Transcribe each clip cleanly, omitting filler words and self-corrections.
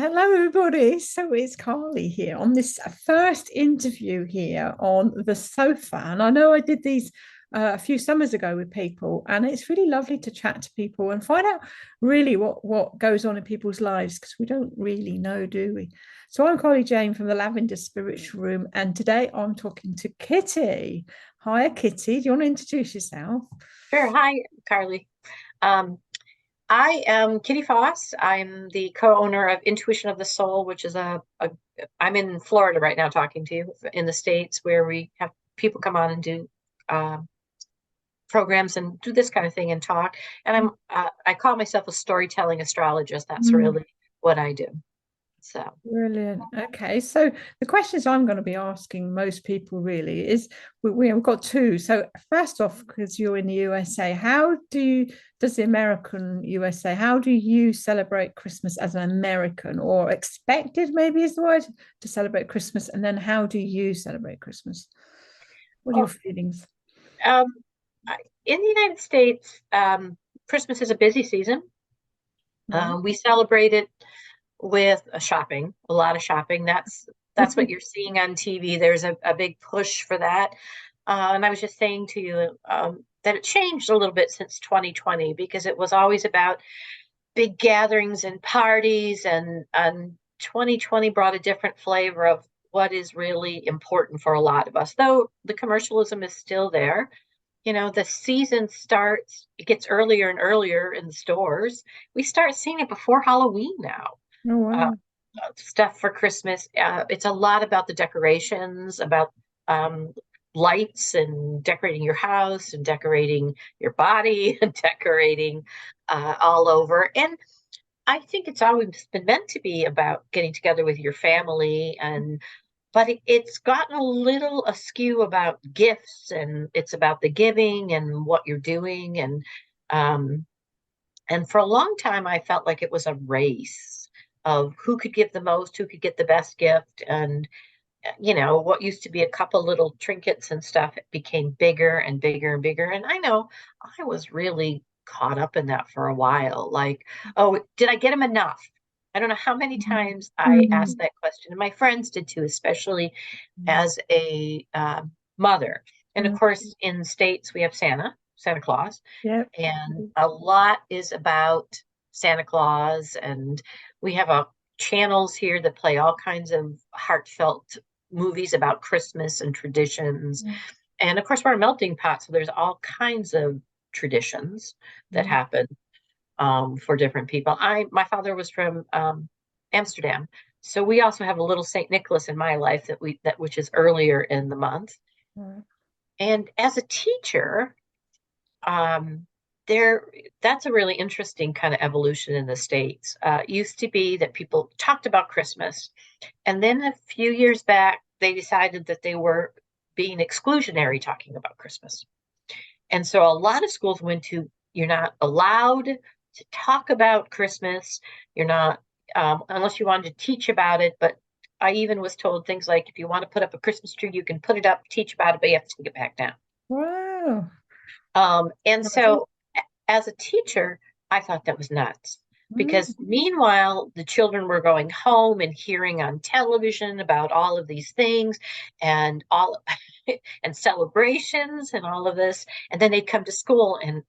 Hello, everybody. So it's Carly here on this first interview here on the sofa. And I know I did these a few summers ago with people, and it's really lovely to chat to people and find out really what goes on in people's lives because we don't really know, do we? So I'm Carly Jane from the Lavender Spiritual Room, and today I'm talking to Kitty. Hi, Kitty. Do you want to introduce yourself? Sure. Hi, Carly. Um, I am Kitty Foss. I'm the co-owner of Intuition of the Soul, which is I'm in Florida right now talking to you in the States where we have people come on and do uh, programs and do this kind of thing and talk. And I call myself a storytelling astrologist. That's Mm. really what I do. So, Brilliant. Okay, so the questions I'm going to be asking most people really is we've got two. So first off, because you're in the USA, does the American USA, how do you celebrate Christmas as an American or expected maybe is the word to celebrate Christmas? And then how do you celebrate Christmas? What are your oh, feelings? um, in the United States, Christmas is a busy season. Right. We celebrate it with a shopping, a lot of shopping. That's what you're seeing on TV. There's a big push for that. And I was just saying to you that it changed a little bit since 2020 because it was always about big gatherings and parties, and 2020 brought a different flavor of what is really important for a lot of us. Though the commercialism is still there, the season starts, it gets earlier and earlier in the stores. We start seeing it before Halloween now. Oh, Uh, wow. Stuff for Christmas. It's a lot about the decorations, about um, lights and decorating your house and decorating your body and decorating all over. And I think it's always been meant to be about getting together with your family, and but it's gotten a little askew about gifts, and it's about the giving and what you're doing. Um, and for a long time, I felt like it was a race of who could give the most, who could get the best gift. And, what used to be a couple little trinkets and stuff, it became bigger and bigger and bigger. And I know I was really caught up in that for a while. Like, oh, did I get him enough? I don't know how many times I asked Mm. that question. And my friends did too, especially as a mother. And of Mm. course, in states, we have Santa Claus, Yep. and a lot is about Santa Claus. And we have channels here that play all kinds of heartfelt movies about Christmas and traditions. And of course, we're a melting pot, so there's all kinds of traditions that Mm. happen for different people. My father was from Amsterdam, so we also have a little Saint Nicholas in my life that which is earlier in the month. Mm. And as a teacher, um, there that's a really interesting kind of evolution in the States. It used to be that people talked about Christmas, and then a few years back, they decided that they were being exclusionary talking about Christmas. And so a lot of schools went to, you're not allowed to talk about Christmas. You're not, unless you wanted to teach about it. But I even was told things like, if you want to put up a Christmas tree, you can put it up, teach about it, but you have to take it back down. Wow. And so as a teacher, I thought that was nuts because Mm. meanwhile, the children were going home and hearing on television about all of these things and all and celebrations and all of this. And then they'd come to school and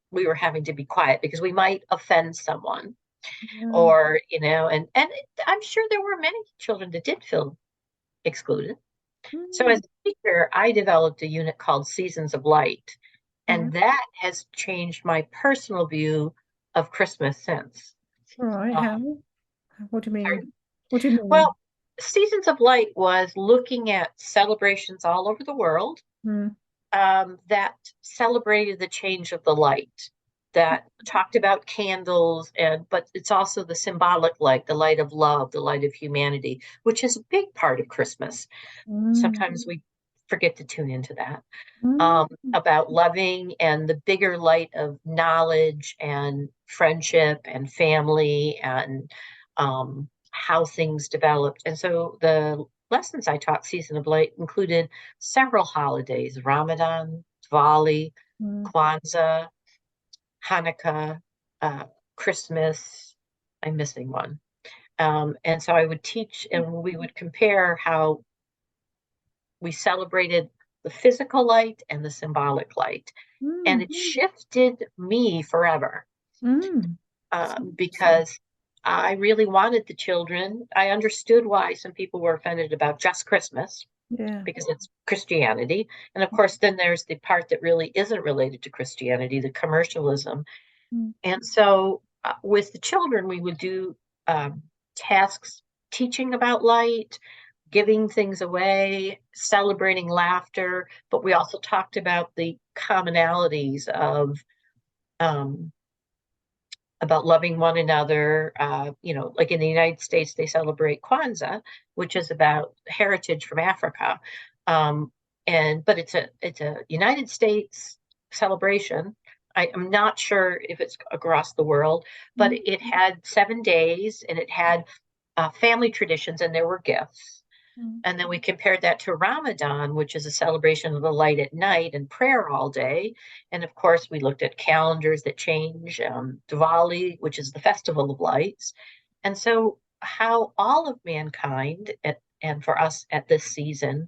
we were having to be quiet because we might offend someone Mm. or, and I'm sure there were many children that did feel excluded. So Mm. as a teacher, I developed a unit called Seasons of Light, Right. and that has changed my personal view of Christmas since. Right. Um, How? What do you mean? Pardon? What do you mean? Well, Seasons of Light was looking at celebrations all over the world Mm. that celebrated the change of the light, that talked about candles, but it's also the symbolic light, the light of love, the light of humanity, which is a big part of Christmas. Mm. Sometimes we forget to tune into that. Mm. About loving and the bigger light of knowledge and friendship and family and how things developed. And so the lessons I taught Season of Light included several holidays: Ramadan, Diwali, Mm. Kwanzaa, Hanukkah, uh, Christmas. I'm missing one. And so I would teach, and we would compare how we celebrated the physical light and the symbolic light. And Mm, it shifted me forever, mm. because I really wanted the children. I understood why some people were offended about just Christmas Yeah. because it's Christianity. And of course, then there's the part that really isn't related to Christianity, the commercialism. Mm, And so with the children, we would do tasks teaching about light, giving things away, celebrating laughter, but we also talked about the commonalities of um, about loving one another. Like in the United States, they celebrate Kwanzaa, which is about heritage from Africa, um, but it's a United States celebration. I'm not sure if it's across the world, but mm, it had 7 days and it had family traditions and there were gifts. mm. And then we compared that to Ramadan, which is a celebration of the light at night and prayer all day. And of course, we looked at calendars that change, Diwali, which is the festival of lights. And so, how all of mankind, and for us at this season,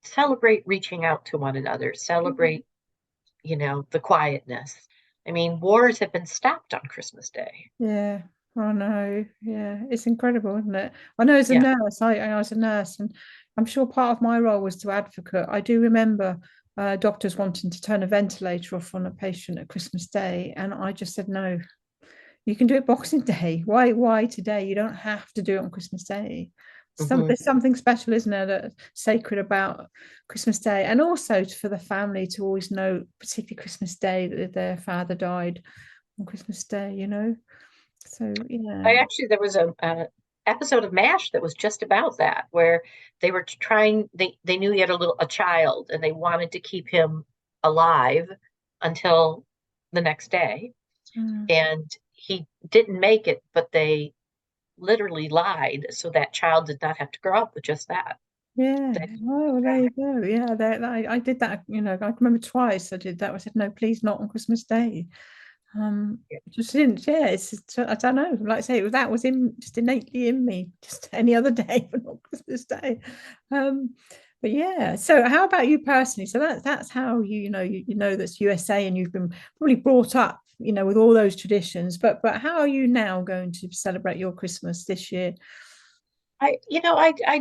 celebrate reaching out to one another, celebrate, the quietness. I mean, wars have been stopped on Christmas Day. Yeah, I know. Yeah, it's incredible, isn't it? I know as a Yeah. nurse, I was a nurse, and I'm sure part of my role was to advocate. I do remember doctors wanting to turn a ventilator off on a patient at Christmas Day, and I just said no. You can do it Boxing Day. Why today? You don't have to do it on Christmas Day. Hmm. There's something special, isn't there, that's sacred about Christmas Day, and also for the family to always know, particularly Christmas Day, that their father died on Christmas Day. So yeah. There was a episode of MASH that was just about that, where they were they knew he had a child and they wanted to keep him alive until the next day. Mm. And he didn't make it, but they literally lied so that child did not have to grow up with just that. Yeah. That Oh, well, there you go. Yeah, I did that. I can remember twice I did that. I said, no, please, not on Christmas Day. Just didn't. Yeah, I don't know. Like I say, that was in just innately in me. Just any other day, but not Christmas Day. Um, but yeah. So, how about you personally? So that's how you know that's USA, and you've been probably brought up, with all those traditions. But how are you now going to celebrate your Christmas this year? I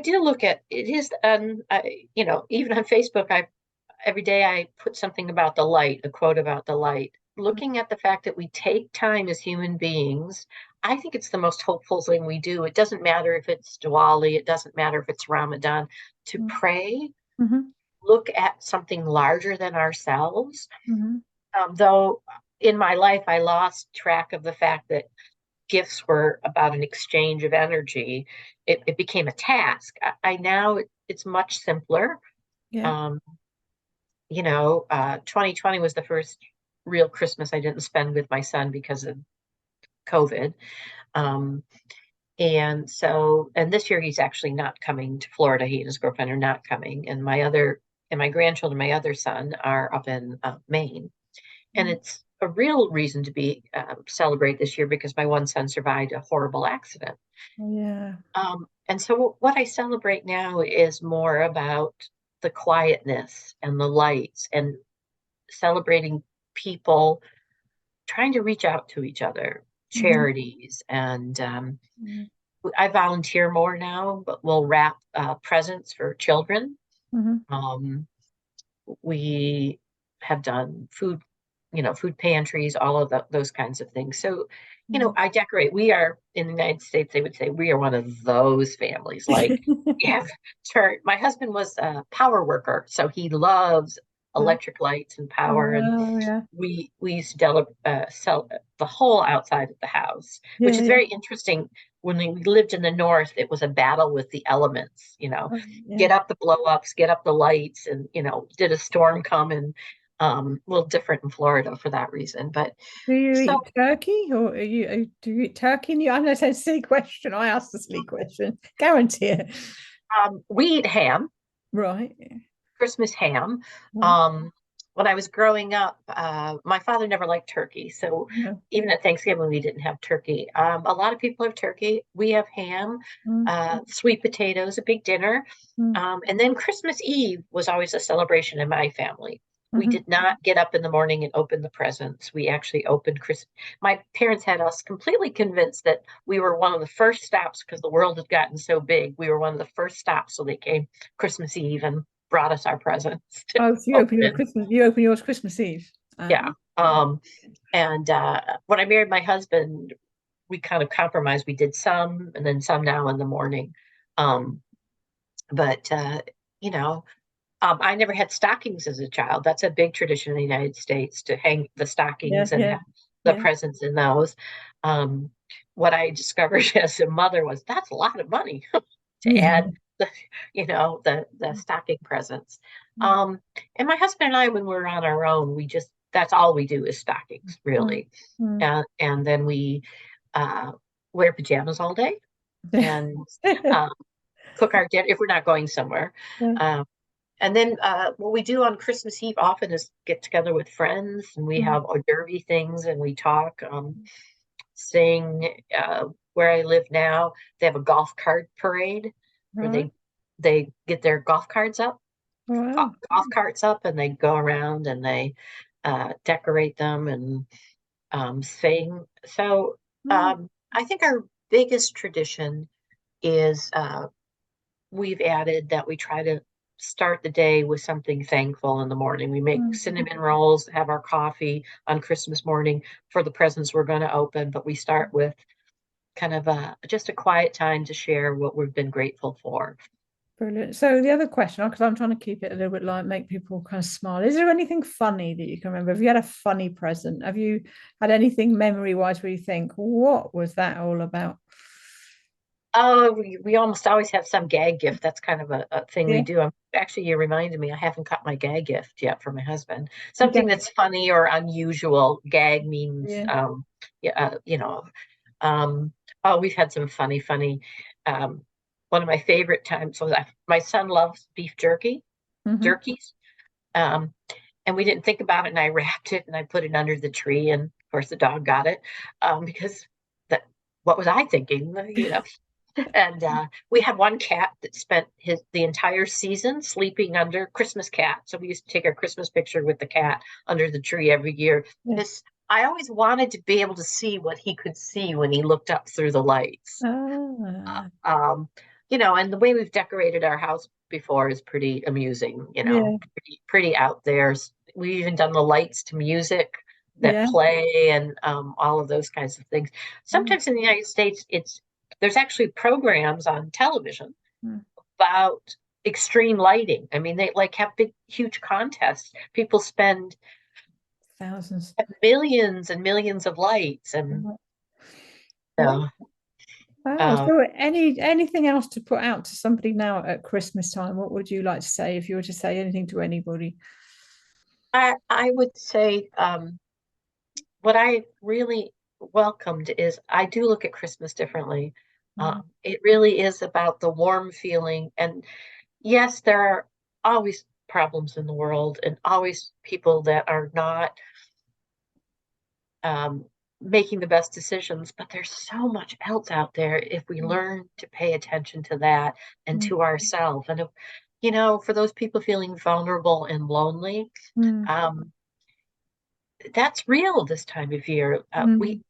do look at it is, even on Facebook, every day I put something about the light, a quote about the light. Looking at the fact that we take time as human beings, I think it's the most hopeful thing we do. It doesn't matter if it's Diwali, it doesn't matter if it's Ramadan, to pray, Mm-hmm. look at something larger than ourselves. Mm-hmm. Though in my life, I lost track of the fact that gifts were about an exchange of energy. It became a task. I now it's much simpler. Yeah. Um, 2020 was the first real Christmas I didn't spend with my son because of COVID. Um, and this year he's actually not coming to Florida. He and his girlfriend are not coming. And my grandchildren, my other son, are up in Maine. And it's a real reason to be celebrate this year because my one son survived a horrible accident. Yeah. And so what I celebrate now is more about the quietness and the lights and celebrating people trying to reach out to each other, Mm-hmm. charities, and I volunteer more now, but we'll wrap presents for children. Mm-hmm. Um, we have done food pantries, all of those kinds of things. So, I decorate. We are in the United States, they would say we are one of those families. Like, we have church. My husband was a power worker, so he loves electric lights and power. And Oh, yeah. we used to sell the whole outside of the house, which Yeah, is yeah. very interesting. When we lived in the north, it was a battle with the elements. Yeah. Get up the blow ups, get up the lights, and did a storm come? And a little different in Florida for that reason. But Do you so eat turkey, or do you eat turkey? I know it's a silly question. I asked a silly question. Guarantee it. we eat ham, Right. Christmas ham. Right. Um, when I was growing up, my father never liked turkey. So No. even at Thanksgiving, we didn't have turkey. A lot of people have turkey. We have ham, Mm, sweet potatoes, a big dinner. mm, And then Christmas Eve was always a celebration in my family. We mhm. did not get up in the morning and open the presents. We actually opened Christmas. My parents had us completely convinced that we were one of the first stops because the world had gotten so big. We were one of the first stops. So they came Christmas Eve and brought us our presents to Oh, so open. You open yours Christmas Eve. Yeah. And when I married my husband, we kind of compromised. We did some and then some now in the morning. Um, but you know, I never had stockings as a child. That's a big tradition in the United States to hang the Yeah, stockings and yeah, have the yeah. presents in those. Um, what I discovered as a mother was that's a lot of money to add Yeah. the, the stocking presents. Mm, Um, and my husband and I, when we're on our own, we just that's all we do is stockings, mm, really. mm. And then we uh, wear pajamas all day and um, cook our dinner if we're not going somewhere. Yeah. Um, and then what we do on Christmas Eve often is get together with friends and we Mm, have hors d'oeuvre things and we talk, sing. Where I live now, they have a golf cart parade where right. they get their golf carts up, Wow. golf carts up, and they go around and they decorate them and sing. So Mm, I think our biggest tradition is we've added that we try to start the day with something thankful in the morning. We make mm. cinnamon rolls, have our coffee on Christmas morning for the presents we're going to open, but we start with kind of just a quiet time to share what we've been grateful for. Brilliant. So the other question, because I'm trying to keep it a little bit light, make people kind of smile. Is there anything funny that you can remember? Have you had a funny present? Have you had anything memory-wise where you think, what was that all about? Oh, we almost always have some gag gift. That's kind of a thing we Yeah. do. Actually, you reminded me, I haven't got my gag gift yet for my husband. You Something get, that's funny or unusual. Gag means, yeah. yeah, um, oh, we've had some funny. Um, one of my favorite times was my son loves beef Hmm. jerkies. Um, and we didn't think about it, and I wrapped it and I put it under the tree, and of course the dog got it because that what was I thinking, And we had one cat that spent the entire season sleeping under Christmas cat. So we used to take our Christmas picture with the cat under the tree every year. Yeah. Because I always wanted to be able to see what he could see when he looked up through the lights. Ah, Um, and the way we've decorated our house before is pretty amusing, yeah. pretty out there. We've even done the lights to music that Yeah. play and all of those kinds of things. Mm, Sometimes in the United States, there's actually programs on television mm. about extreme lighting. I mean, they like have big, huge contests. People spend Thousands. millions and millions of lights, and Wow. so Wow. uh, So anything else to put out to somebody now at Christmas time? What would you like to say if you were to say anything to anybody? I would say what I really welcomed is I do look at Christmas differently. Mm, It really is about the warm feeling. And yes, there are always problems in the world and always people that are not um, making the best decisions, but there's so much else out there if we mm, learn to pay attention to that and mm, to ourselves. And, for those people feeling vulnerable and lonely, mm, um, that's real this time of year. mm,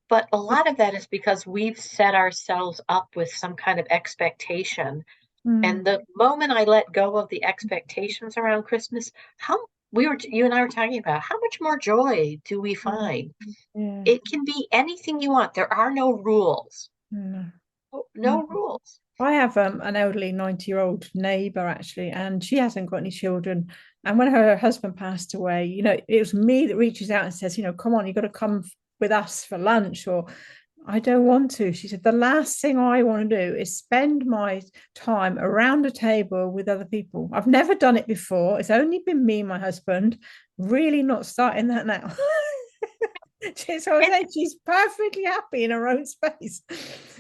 But a lot of that is because we've set ourselves up with some kind of expectation. mm, And the moment I let go of the expectations around Christmas, you and I were talking about how much more joy do we yeah, find? yeah, It can be anything you want. There are no rules. mm, mm. No rules. I have an elderly 90-year-old neighbor actually, and she hasn't got any children. And when her husband passed away, it was me that reaches out and says, come on, you got to come with us for lunch, or I don't want to. She said, the last thing I want to do is spend my time around a table with other people. I've never done it before. It's only been me and my husband. Really not starting that now. So I And say she's perfectly happy in her own space.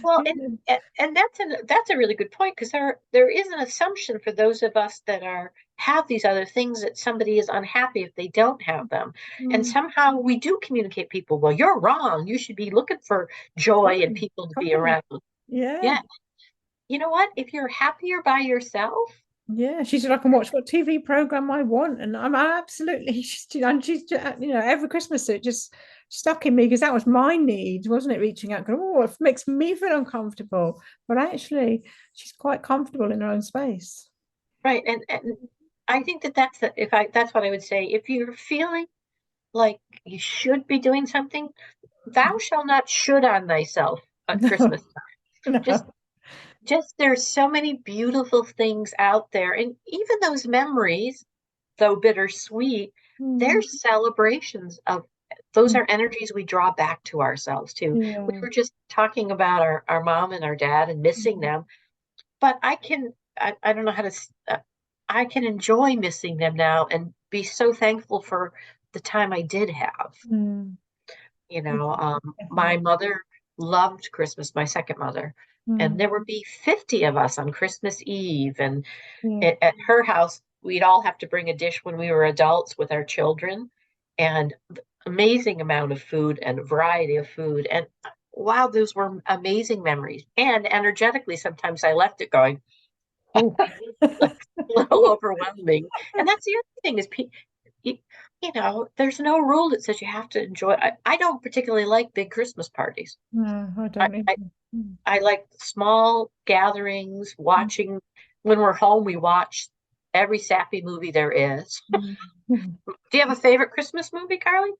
well, Yeah. and that's a really good point, because there is an assumption for those of us that are have these other things, that somebody is unhappy if they don't have them. And Mm. somehow we do communicate people, well, you're wrong. You should be looking for joy and Totally, people to be totally. around. Yeah. Yeah. You know what? If you're happier by yourself, Yeah, she said I can watch what TV program I want, and I'm absolutely. And she's every Christmas it just stuck in me because that was my need, wasn't it? Reaching out, going, oh, it makes me feel uncomfortable, but actually, she's quite comfortable in her own space. right? And I think that that's what I would say. If you're feeling like you should be doing something, thou shalt not should on thyself at No, Christmas time. Just no. there's so many beautiful things out there, and even those memories, though bittersweet, they're Mm, celebrations of those mm, are energies we draw back to ourselves too. We yeah. were just talking about our mom and our dad and missing Mm, them, but I don't know how to I can enjoy missing them now and be so thankful for the time I did have. mm, yeah, My definitely. mother loved Christmas, my second mother, and Mm, there would be 50 of us on Christmas Eve. And yeah. at her house, we'd all have to bring a dish when we were adults with our children, and amazing amount of food and variety of food. And wow, those were amazing memories. And energetically, sometimes I left it going, Oh. like a little overwhelming. And that's the other thing is, you, there's no rule that says you have to enjoy. I don't particularly like big Christmas parties. No, I I, don't I, either. Mm, I like small gatherings, mm, watching. When we're home, we watch every sappy movie there is. mm, mm. Do you have a favorite Christmas movie, Carly?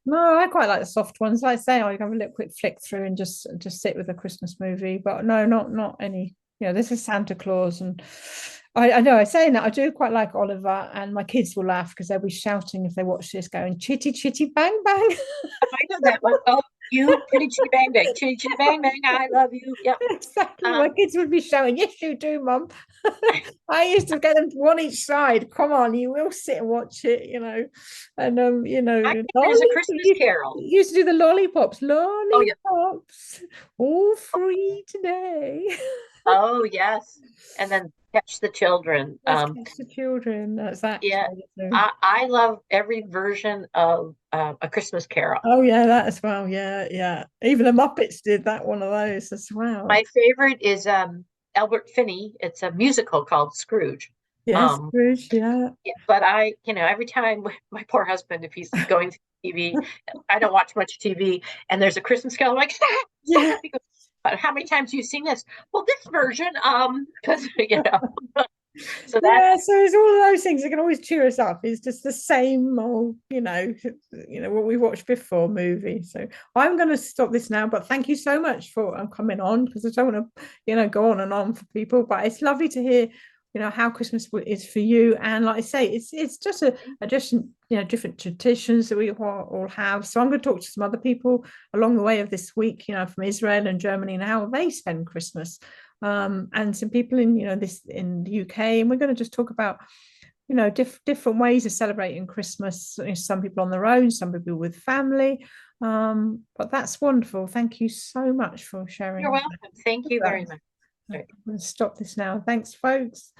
No, I quite like the soft ones. Like I say, I have a little quick flick through and just sit with a Christmas movie. But no, not any. This is Santa Claus, and I know I say that I do quite like Oliver, and my kids will laugh because they'll be shouting if they watch this, going chitty chitty bang bang. I know that one. Oh, you pretty chitty bang bang, chitty chitty bang bang. I love you. Yep. Exactly, my Um, kids would be shouting, "Yes, you do, Mum." I used to get them one each side. Come on, you will sit and watch it, and I think there's a lolly. Christmas Carol. You used to do the lollipops, Oh yeah. lollipops, all free today. Oh yes. And then Catch the Children. Let's catch the children. That's Yeah. actually. I love every version of A Christmas Carol. Oh yeah, that as well. Yeah, yeah. Even the Muppets did that one of those as well. My favorite is Albert Finney. It's a musical called Scrooge. Yes, Um, Bruce. Yeah. yeah, but every time my poor husband, if he's going to TV, I don't watch much TV, and there's a Christmas Carol, I'm like, stop, Yeah. stop. He goes, "But how many times have you seen this?" Well, this version, because so that Yeah, so it's all of those things that can always cheer us up. It's just the same old, what we watched before movie. So I'm going to stop this now, but thank you so much for coming on because I don't want to, go on and on for people. But it's lovely to hear, how Christmas is for you. And like I say, it's just a just different traditions that we all have. So I'm going to talk to some other people along the way of this week, from Israel and Germany and how they spend Christmas and some people in this in the UK, and we're going to just talk about different ways of celebrating Christmas. Some people on their own, some people with family. But that's wonderful. Thank you so much for you're sharing welcome. Thank with you very us. much. I'm going to stop this now. Thanks, folks.